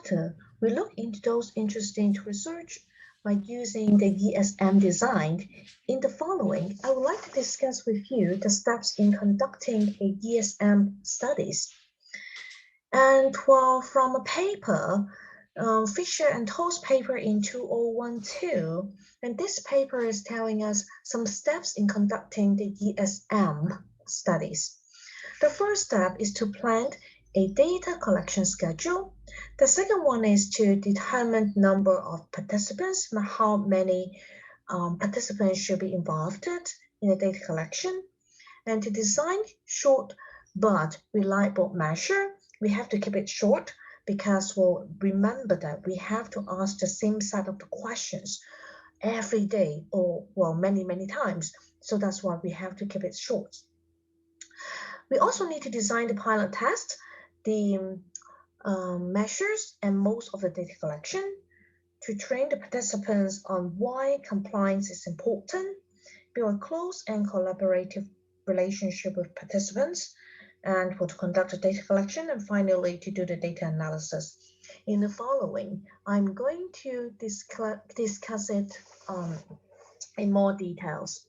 After we look into those interested in research by using the ESM design, in the following, I would like to discuss with you the steps in conducting a ESM studies. And well, from a paper, Fisher and Toll's paper in 2012, and this paper is telling us some steps in conducting the ESM studies. The first step is to plan a data collection schedule. The second one is to determine number of participants, how many participants should be involved in the data collection, and to design short but reliable measure. We have to keep it short because we'll remember that we have to ask the same set of the questions every day or well many times. So that's why we have to keep it short. We also need to design the pilot test, the measures and modes of the data collection to train the participants on why compliance is important, build a close and collaborative relationship with participants, and to conduct the data collection, and finally to do the data analysis. In the following, I'm going to discuss it in more details.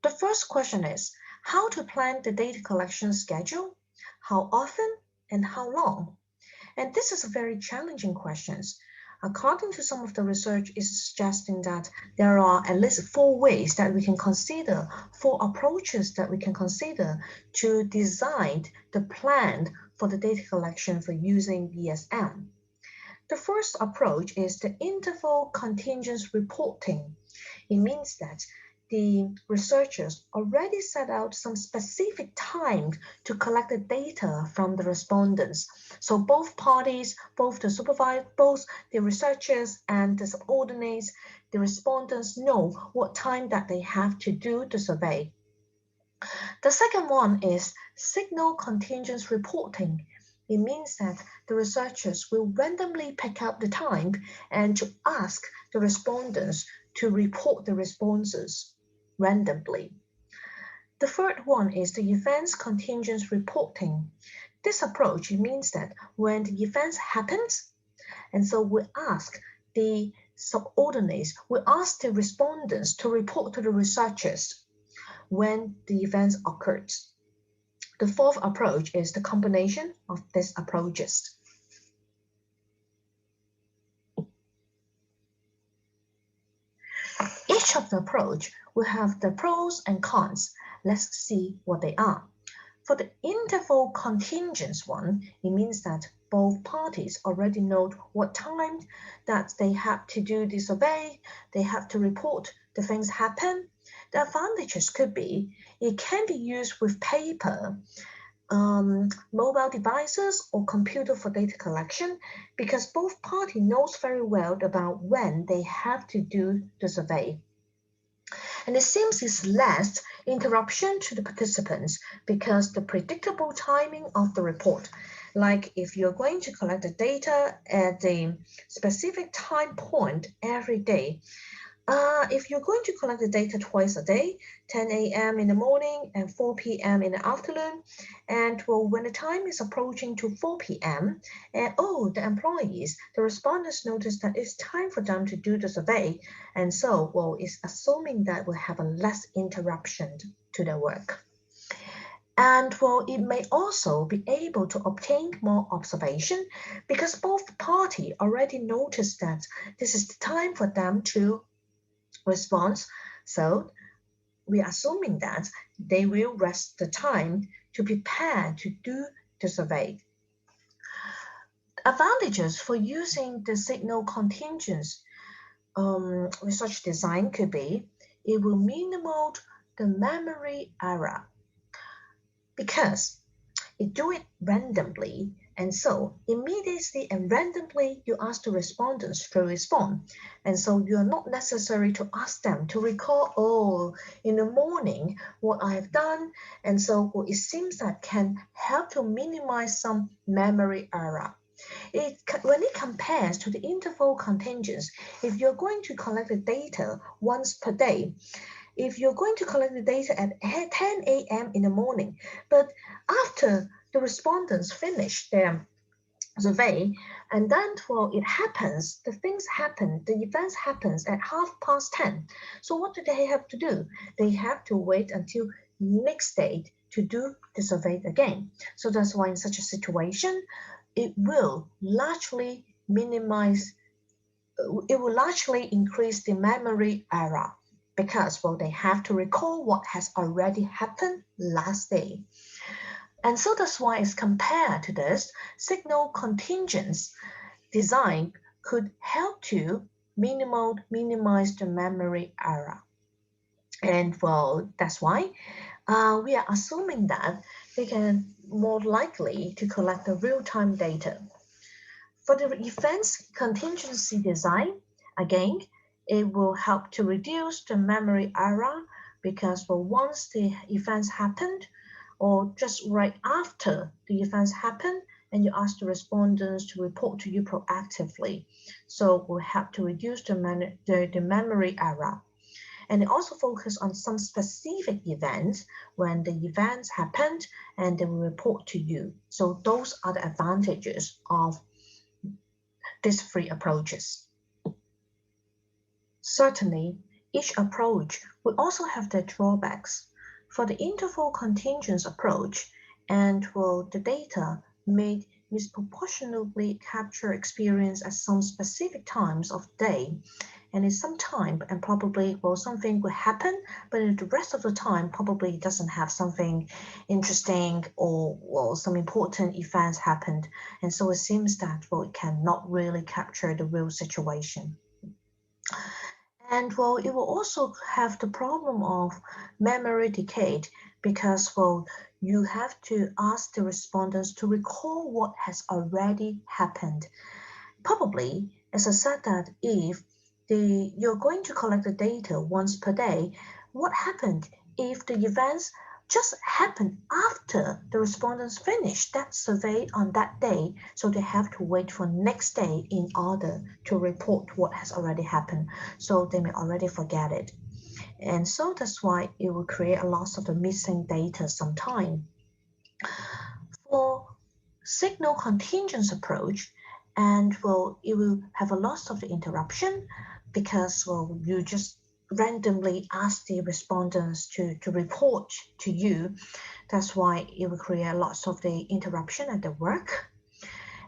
The first question is how to plan the data collection schedule, how often, and how long. And this is a very challenging question. According to some of the research is suggesting that there are at least 4 ways that we can consider, 4 approaches that we can consider to design the plan for the data collection for using ESM. The first approach is the interval contingent reporting. It means that the researchers already set out some specific time to collect the data from the respondents. So both parties, both the supervisor, both the researchers and the subordinates, the respondents know what time that they have to do the survey. The second one is signal contingent reporting. It means that the researchers will randomly pick up the time and to ask the respondents to report the responses randomly. The third one is the events contingent reporting. This approach means that when the events happens, and so we ask the subordinates, we ask the respondents to report to the researchers when the events occurred. The fourth approach is the combination of these approaches. Each of the approach will have the pros and cons. Let's see what they are. For the interval contingent one, it means that both parties already know what time that they have to do the survey, they have to report the things happen. The advantages could be it can be used with paper, mobile devices or computer for data collection because both parties knows very well about when they have to do the survey. And it seems it's less interruption to the participants because the predictable timing of the report, like if you're going to collect the data at a specific time point every day, if you're going to collect the data twice a day, 10 a.m. in the morning and 4 p.m. in the afternoon, and well, when the time is approaching to 4 p.m., and the employees, the respondents notice that it's time for them to do the survey, and so, well, it's assuming that we'll have a less interruption to their work. And well, it may also be able to obtain more observation because both parties already noticed that this is the time for them to respond. So we are assuming that they will rest the time to prepare to do the survey. Advantages for using the signal contingents research design could be it will minimize the memory error because it do it randomly, and so immediately and randomly you ask the respondents to respond, and so you are not necessary to ask them to recall in the morning what I have done, and so it seems that can help to minimize some memory error. When it compares to the interval contingents, if you're going to collect the data once per day, if you're going to collect the data at 10 a.m. in the morning, but after the respondents finish their survey, and then it happens, the things happen, the events happens at 10:30. So what do they have to do? They have to wait until next day to do the survey again. So that's why in such a situation, it will largely minimize, it will largely increase the memory error because, well, they have to recall what has already happened last day. And so that's why, as compared to this, signal contingence design could help to minimize the memory error. And well, that's why we are assuming that they can more likely to collect the real-time data. For the events contingency design, again, it will help to reduce the memory error because once the events happened or just right after the events happen, and you ask the respondents to report to you proactively. So we'll help to reduce the memory error. And it also focus on some specific events when the events happened and they will report to you. So those are the advantages of these three approaches. Certainly, each approach will also have their drawbacks. For the interval contingence approach, and the data may disproportionately capture experience at some specific times of day, and in some time, and probably something will happen, but in the rest of the time probably doesn't have something interesting or some important events happened, and so it seems that it cannot really capture the real situation. And it will also have the problem of memory decay because you have to ask the respondents to recall what has already happened. Probably, as I said, that if you're going to collect the data once per day, what happened if the events just happened after the respondents finished that survey on that day, so they have to wait for next day in order to report what has already happened, so they may already forget it. And so that's why it will create a loss of the missing data sometime. For signal contingence approach, and it will have a loss of the interruption because you just randomly ask the respondents to report to you. That's why it will create lots of the interruption at the work.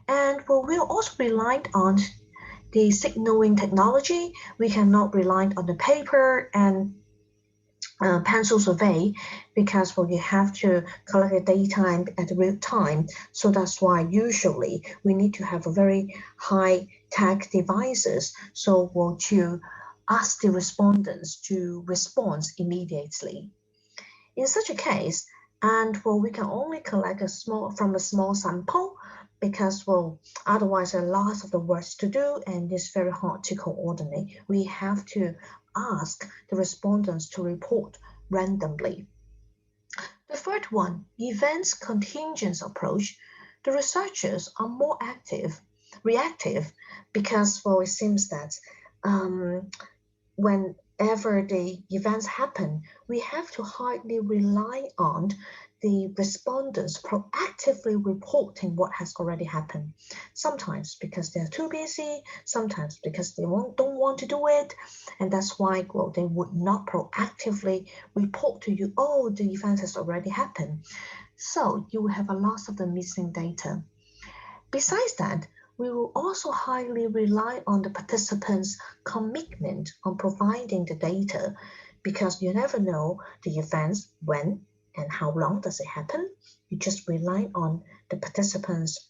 And we're also reliant on the signaling technology. We cannot rely on the paper and pencil survey because you have to collect the data at the real time. So that's why usually we need to have a very high tech devices so to ask the respondents to respond immediately. In such a case, and we can only collect from a small sample because otherwise there are lots of the works to do and it's very hard to coordinate. We have to ask the respondents to report randomly. The third one, events contingence approach, the researchers are more reactive because it seems that whenever the events happen, we have to highly rely on the respondents proactively reporting what has already happened. Sometimes because they're too busy, sometimes because they don't want to do it, and that's why they would not proactively report to you, oh, the event has already happened. So you will have a loss of the missing data. Besides that, we will also highly rely on the participants' commitment on providing the data because you never know the events when and how long does it happen. You just rely on the participants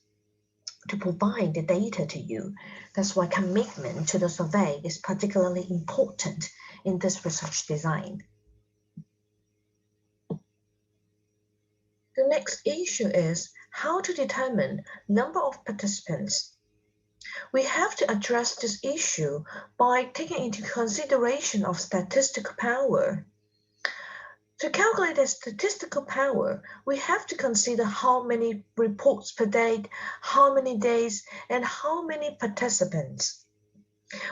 to provide the data to you. That's why commitment to the survey is particularly important in this research design. The next issue is how to determine number of participants. We have to address this issue by taking into consideration of statistical power. To calculate the statistical power, we have to consider how many reports per day, how many days, and how many participants.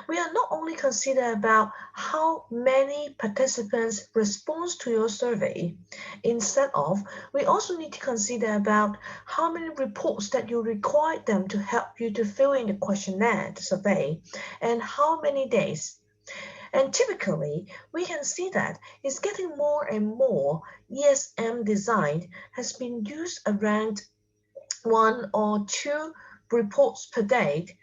We are not only consider about how many participants respond to your survey. Instead of, we also need to consider about how many reports that you require them to help you to fill in the questionnaire, the survey, and how many days. And typically, we can see that it's getting more and more ESM design has been used around 1 or 2 reports per day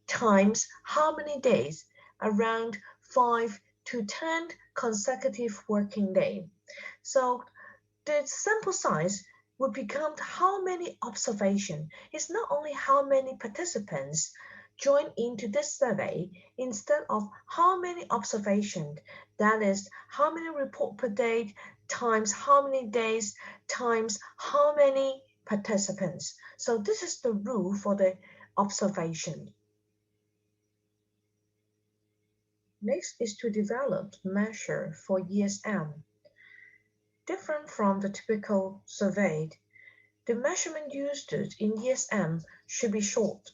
times how many days? Around 5 to 10 consecutive working days. So the sample size would become how many observations. It's not only how many participants join into this survey instead of how many observations. That is how many report per day times how many days times how many participants. So this is the rule for the observation. Next is to develop measure for ESM. Different from the typical survey, the measurement used in ESM should be short.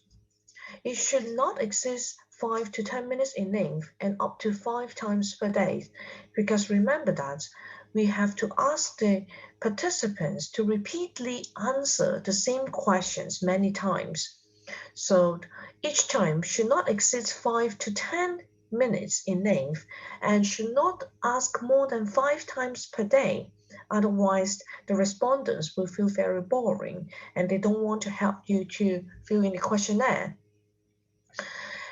It should not exceed 5 to 10 minutes in length and up to 5 times per day, because remember that we have to ask the participants to repeatedly answer the same questions many times. So each time should not exceed 5 to 10 minutes in length and should not ask more than 5 times per day. Otherwise, the respondents will feel very boring and they don't want to help you to fill in the questionnaire.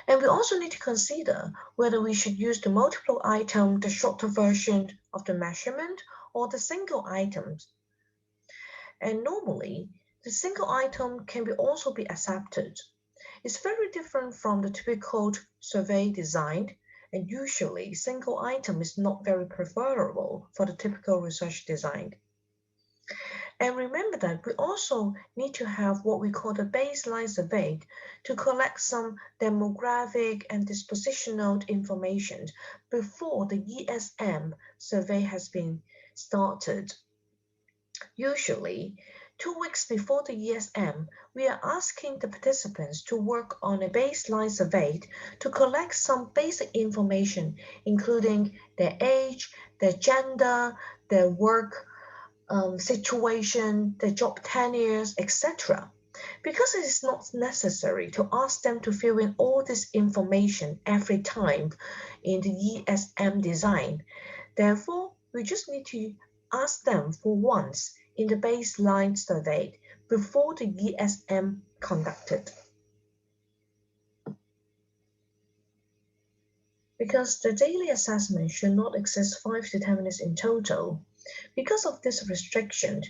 And we also need to consider whether we should use the multiple item, the shorter version of the measurement, or the single items. And normally, the single item can also be accepted. It's very different from the typical survey design, and usually single item is not very preferable for the typical research design. And remember that we also need to have what we call the baseline survey to collect some demographic and dispositional information before the ESM survey has been started. Usually, 2 weeks before the ESM, we are asking the participants to work on a baseline survey to collect some basic information, including their age, their gender, their work situation, their job tenures, etc. Because it is not necessary to ask them to fill in all this information every time in the ESM design. Therefore, we just need to ask them for once in the baseline survey before the ESM conducted. Because the daily assessment should not exceed 5 to 10 minutes in total. Because of this restriction,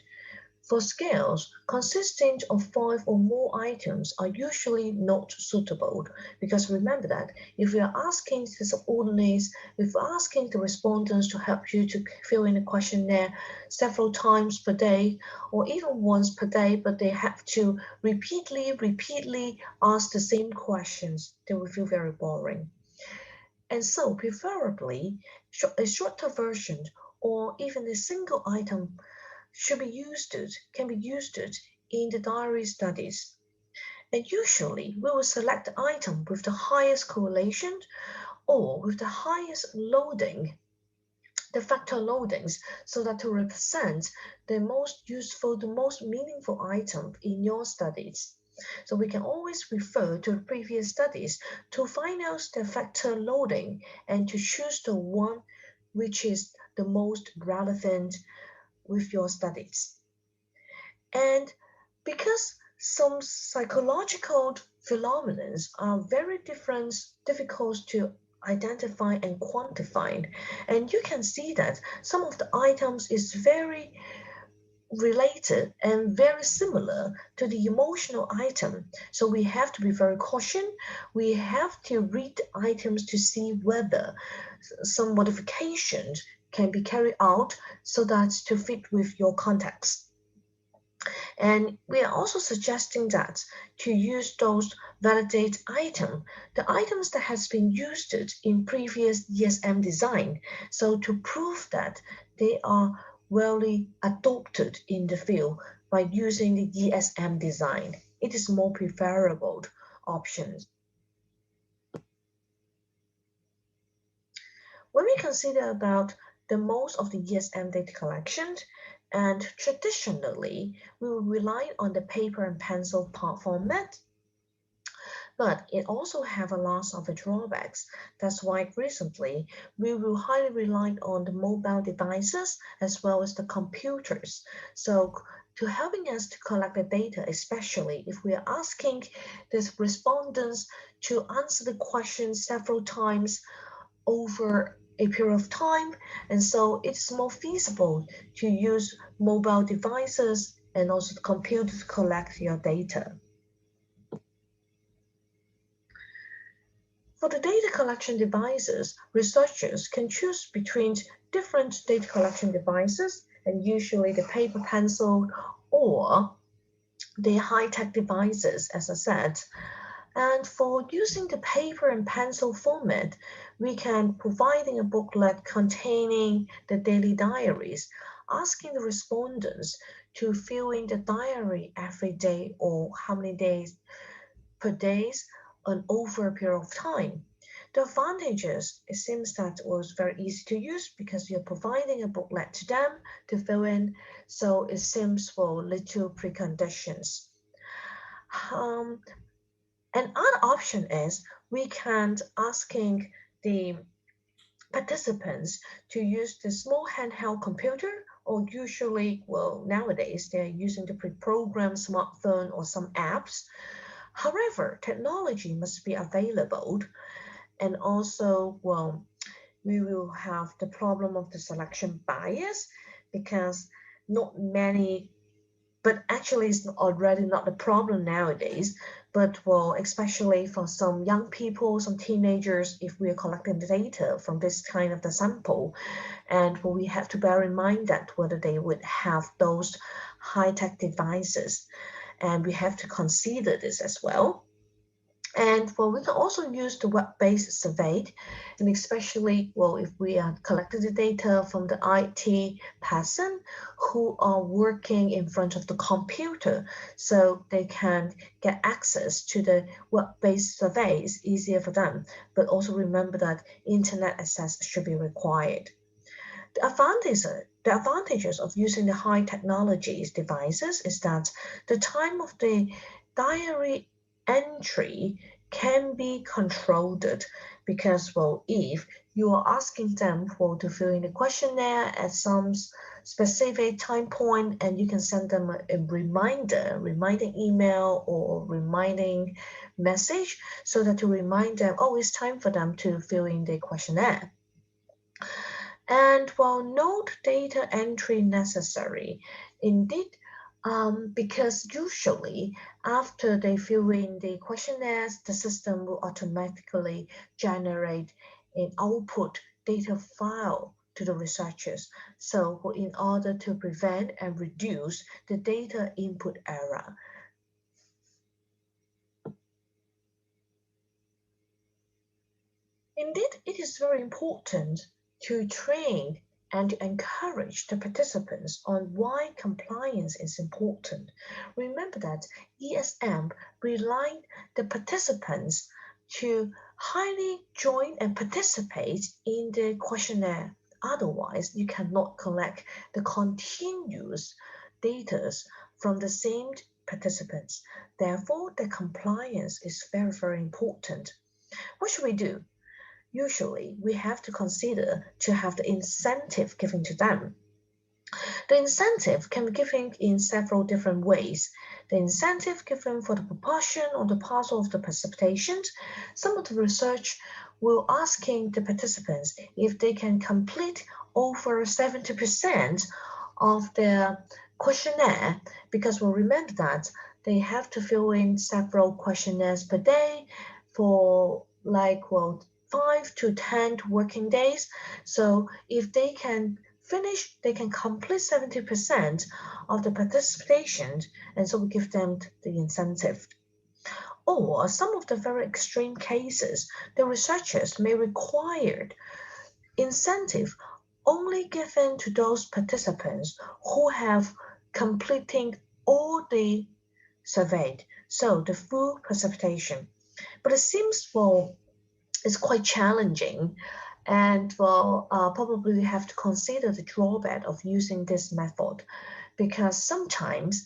for scales consisting of 5 or more items are usually not suitable, because remember that if we are asking the subordinates, if we're asking the respondents to help you to fill in a questionnaire several times per day or even once per day, but they have to repeatedly ask the same questions, they will feel very boring. And so preferably a shorter version or even a single item can be used in the diary studies. And usually we will select the item with the highest correlation or with the highest loading, the factor loadings, so that to represent the most useful, the most meaningful item in your studies. So we can always refer to previous studies to find out the factor loading and to choose the one which is the most relevant with your studies. And because some psychological phenomena are very difficult to identify and quantify, and you can see that some of the items is very related and very similar to the emotional item. So we have to be very cautious. We have to read the items to see whether some modifications can be carried out so that to fit with your context. And we are also suggesting that to use those validate items, the items that has been used in previous ESM design, so to prove that they are well adopted in the field by using the ESM design. It is more preferable options. When we consider about the most of the ESM data collection, and traditionally, we will rely on the paper and pencil format, but it also have a lot of drawbacks. That's why recently we will highly rely on the mobile devices as well as the computers. So to helping us to collect the data, especially if we are asking the respondents to answer the question several times over a period of time, and so it's more feasible to use mobile devices and also the computer to collect your data. For the data collection devices, researchers can choose between different data collection devices, and usually the paper pencil or the high-tech devices, as I said. And for using the paper and pencil format, we can providing a booklet containing the daily diaries, asking the respondents to fill in the diary every day or how many days per days and over a period of time. The advantages, it seems that it was very easy to use because you're providing a booklet to them to fill in, so it seems for little preconditions. Um, Another option is we can asking the participants to use the small handheld computer, or usually, well, nowadays they're using the pre-programmed smartphone or some apps. However, technology must be available, and also, well, we will have the problem of the selection bias because not many, but actually it's already not a problem nowadays, but well, especially for some young people, some teenagers, if we are collecting the data from this kind of the sample, and we have to bear in mind that whether they would have those high-tech devices, and we have to consider this as well. And well, we can also use the web-based survey, and especially, well, if we are collecting the data from the IT person who are working in front of the computer, so they can get access to the web-based survey. It's easier for them, but also remember that internet access should be required. The advantages of using the high technologies devices is that the time of the diary entry can be controlled because, well, if you are asking them for to fill in the questionnaire at some specific time point, and you can send them a reminding email or reminding message so that to remind them, oh, it's time for them to fill in the questionnaire. And while no data entry necessary, indeed, because usually after they fill in the questionnaires, the system will automatically generate an output data file to the researchers. So in order to prevent and reduce the data input error. Indeed, it is very important to train and to encourage the participants on why compliance is important. Remember that ESM relied the participants to highly join and participate in the questionnaire. Otherwise, you cannot collect the continuous data from the same participants. Therefore, the compliance is very, very important. What should we do? Usually we have to consider to have the incentive given to them. The incentive can be given in several different ways. The incentive given for the proportion or the parcel of the precipitation. Some of the research will asking the participants if they can complete over 70% of their questionnaire, because we'll remember that they have to fill in several questionnaires per day for like, well, 5 to 10 working days. So if they can finish, they can complete 70% of the participation, and so we give them the incentive. Or some of the very extreme cases, the researchers may require incentive only given to those participants who have completing all the surveyed, so the full precipitation. But it seems, well, it's quite challenging, And well, probably we have to consider the drawback of using this method, because sometimes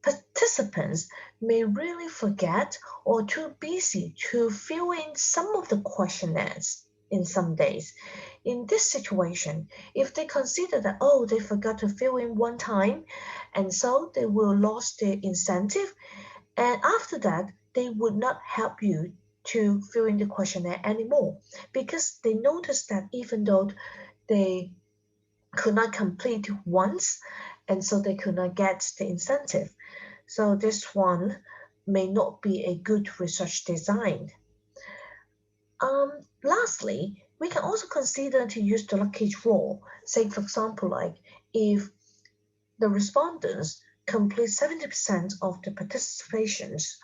participants may really forget or too busy to fill in some of the questionnaires in some days. In this situation, if they consider that, oh, they forgot to fill in one time, and so they will lose the incentive, and after that, they would not help you to fill in the questionnaire anymore, because they noticed that even though they could not complete once, and so they could not get the incentive. So this one may not be a good research design. Lastly, we can also consider to use the lucky draw. Say, for example, like if the respondents complete 70% of the participations,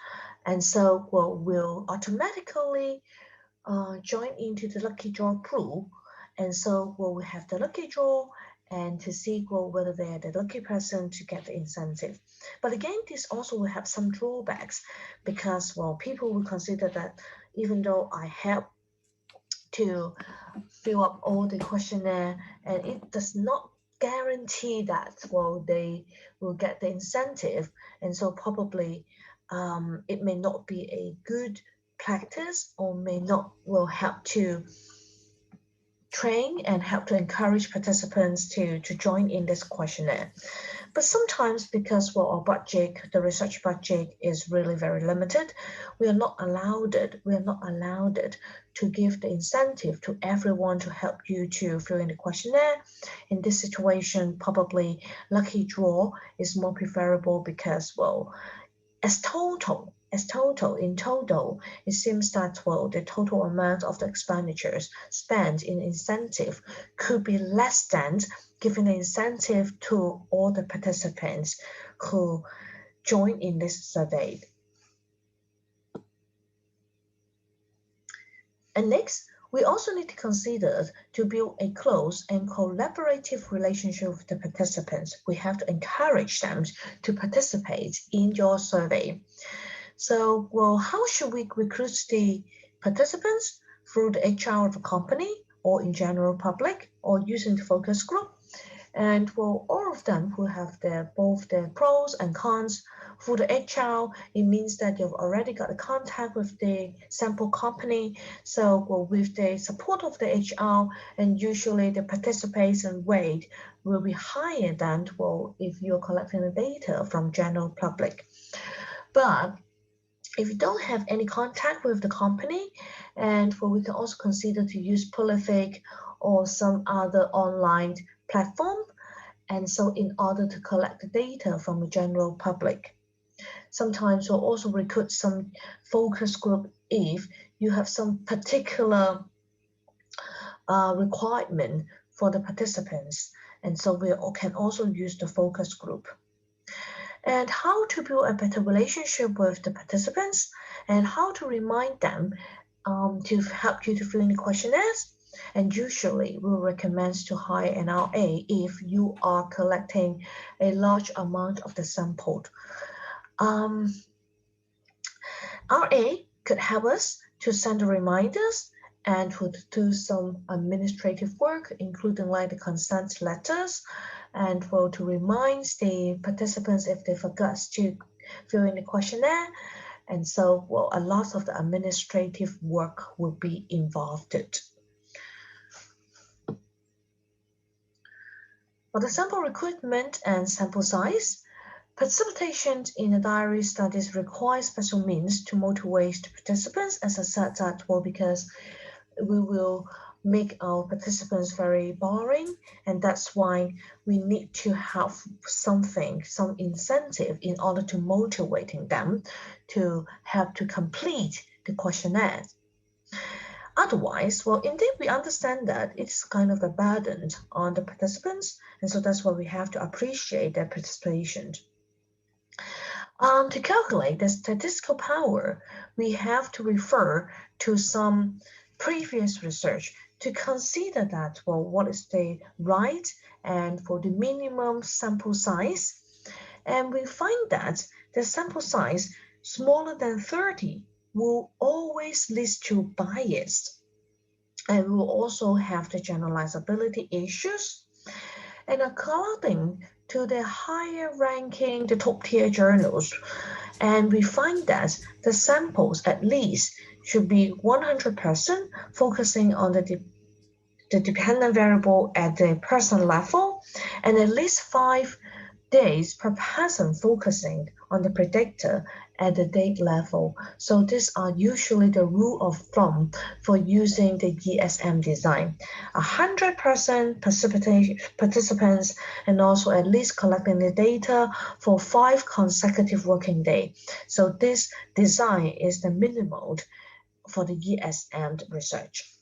and so will automatically join into the lucky draw pool. And so we have the lucky draw and to see whether they are the lucky person to get the incentive. But again, this also will have some drawbacks, because people will consider that even though I help to fill up all the questionnaire, and it does not guarantee that they will get the incentive, and so probably it may not be a good practice, or may not will help to train and help to encourage participants to join in this questionnaire. But sometimes, because our budget, the research budget is really very limited, we are not allowed to give the incentive to everyone to help you to fill in the questionnaire. In this situation, probably lucky draw is more preferable, because in total, it seems that the total amount of the expenditures spent in incentive could be less than giving the incentive to all the participants who join in this survey. And next, we also need to consider to build a close and collaborative relationship with the participants. We have to encourage them to participate in your survey. So, how should we recruit the participants? Through the HR of a company, or in general public, or using the focus group? And all of them will have both their pros and cons. For the HR, it means that you've already got a contact with the sample company. So with the support of the HR, and usually the participation rate will be higher than if you're collecting the data from general public. But if you don't have any contact with the company, and we can also consider to use Prolific or some other online platform, and so in order to collect the data from the general public. Sometimes we'll also recruit some focus group if you have some particular requirement for the participants, and so we can also use the focus group. And how to build a better relationship with the participants, and how to remind them to help you to fill in the questionnaires. And usually we'll recommend to hire an RA if you are collecting a large amount of the sample. RA could help us to send the reminders and to do some administrative work, including like the consent letters, and to remind the participants if they forgot to fill in the questionnaire. And so, a lot of the administrative work will be involved. For the sample recruitment and sample size, participation in the diary studies requires special means to motivate the participants. As I said that, because we will make our participants very boring, and that's why we need to have some incentive in order to motivating them to help to complete the questionnaire. Otherwise, indeed, we understand that it's kind of a burden on the participants, and so that's why we have to appreciate their participation. To calculate the statistical power, we have to refer to some previous research to consider that, what is the right and for the minimum sample size. And we find that the sample size smaller than 30 will always lead to bias. And we will also have the generalizability issues. And according to the higher ranking, the top tier journals, and we find that the samples at least should be 100% focusing on the dependent variable at the person level, and at least 5 days per person focusing on the predictor at the date level. So these are usually the rule of thumb for using the ESM design. 100% participants and also at least collecting the data for 5 consecutive working days. So this design is the minimal for the ESM research.